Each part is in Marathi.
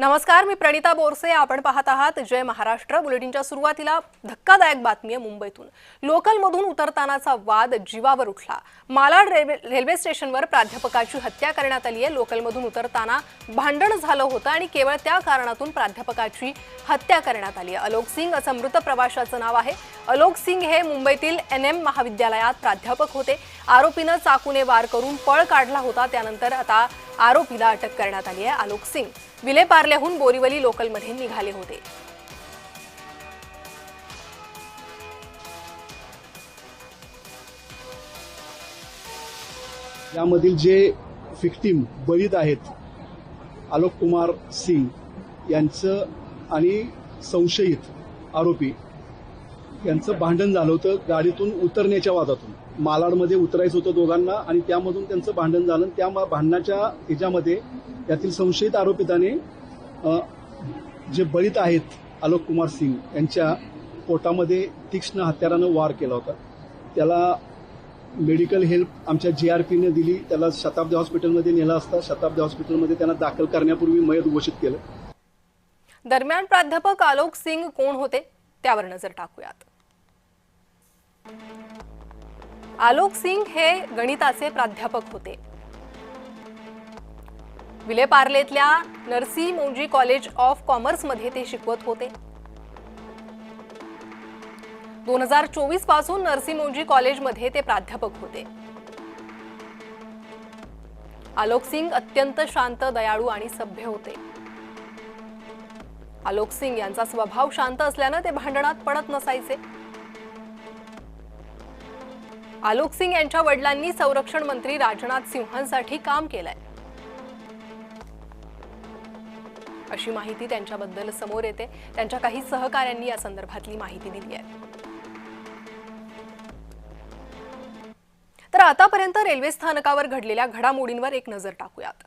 नमस्कार, मी प्रणिता बोरसे. आपण पाहत आहात जय महाराष्ट्र. बुलेटिनच्या सुरुवातीला धक्कादायक बातमी आहे मुंबईतून. लोकलमधून उतरतानाचा वाद जीवावर उठला. मालाड रेल्वे स्टेशनवर प्राध्यापकाची हत्या करण्यात आली आहे. लोकलमधून उतरताना भांडण झालं होतं आणि केवळ त्या कारणातून प्राध्यापकाची हत्या करण्यात आली आहे. आलोक सिंग असं मृत प्रवाशाचं नाव आहे. आलोक सिंग हे मुंबईतील NM महाविद्यालयात प्राध्यापक होते. आरोपीनं चाकूने वार करून पळ काढला होता. त्यानंतर आता आरोपीला अटक करण्यात आली आहे. आलोक सिंग विलेपार्ल्याहून बोरीवली लोकलमध्ये निघाले होते. यामधील जे विक्टिम बळीत आहेत आलोक कुमार सिंग यांचं आणि संशयित आरोपी यांचं भांडण झालं होतं गाडीतून उतरण्याच्या वादातून. मालाडमध्ये उतरायचं होतं दोघांना आणि त्यामधून त्यांचं भांडण झालं. त्या भांडणाच्या ह्याच्यामध्ये यातील संशयित आरोपिताने जे बळीत आहेत आलोक कुमार सिंग यांच्या पोटामध्ये तीक्ष्ण हत्यारानं वार केला होता. त्याला मेडिकल हेल्प आमच्या JRPने दिली. त्याला शताब्दी हॉस्पिटलमध्ये नेलं असता. शताब्दी हॉस्पिटलमध्ये त्यांना दाखल करण्यापूर्वी मयत घोषित केलं. दरम्यान प्राध्यापक आलोक सिंग कोण होते त्यावर नजर टाकूयात. आलोक सिंग हे गणिताचे प्राध्यापक होते. विलेपार्लेतल्या Narsi Monjee college of commerce मध्ये ते शिकवत होते. 2024 पासून नरसी मोंजी कॉलेजमध्ये ते प्राध्यापक होते. आलोक सिंग अत्यंत शांत, दयाळू आणि सभ्य होते. आलोक सिंग यांचा स्वभाव शांत असल्याने ते भांडणात पडत नसायचे. आलोक सिंग यांच्या वडिलांनी संरक्षण मंत्री राजनाथ सिंहांसाठी काम केलंय अशी माहिती त्यांच्याबद्दल समोर येते. त्यांच्या काही सहकाऱ्यांनी या संदर्भातली माहिती दिली आहे. तर आतापर्यंत रेल्वे स्थानकावर घडलेल्या घडामोडींवर एक नजर टाकूयात.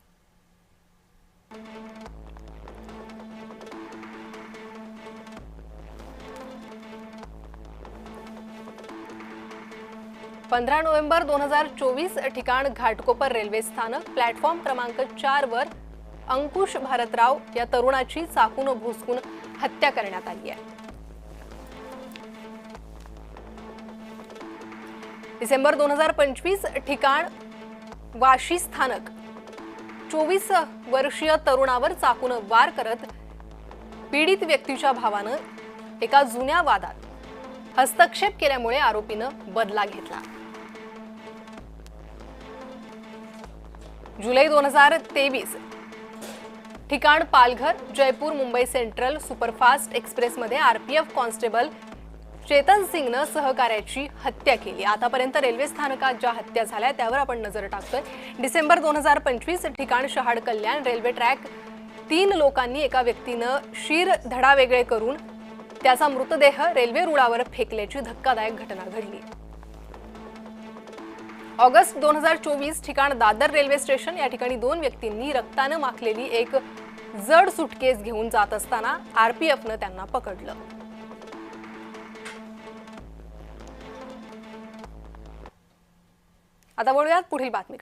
पंधरा नोव्हेंबर 2024 ठिकाण घाटकोपर रेल्वे स्थानक. प्लॅटफॉर्म क्रमांक 4 वर अंकुश भारतराव या तरुणाची चाकून भोसकून हत्या करण्यात आली आहे. डिसेंबर 2025 ठिकाण वाशी स्थानक. 24 वर्षीय तरुणावर चाकून वार करत पीडित व्यक्तीच्या भावानं एका जुन्या वादात हस्तक्षेप केल्यामुळे आरोपीनं बदला घेतला. जुलै 2023 ठिकाण पालघर. जयपूर मुंबई सेंट्रल सुपरफास्ट एक्सप्रेसमध्ये RPF कॉन्स्टेबल चेतन सिंगनं सहकार्याची हत्या केली. आतापर्यंत रेल्वे स्थानकात ज्या हत्या झाल्या त्यावर आपण नजर टाकतोय. डिसेंबर 2025 ठिकाण शहाड कल्याण. Railway track. 3 लोकांनी एका व्यक्तीनं शीर धडा वेगळे करून त्याचा मृतदेह रेल्वे रुळावर फेकल्याची धक्कादायक घटना घडली. ऑगस्ट 2024 ठिकाण दादर रेल्वे स्टेशन. या ठिकाणी 2 व्यक्तींनी रक्तानं माखलेली एक जड सुटकेस घेऊन जात असताना RPFनं त्यांना पकडलं. आता वळूयात पुढील बातमीकडे.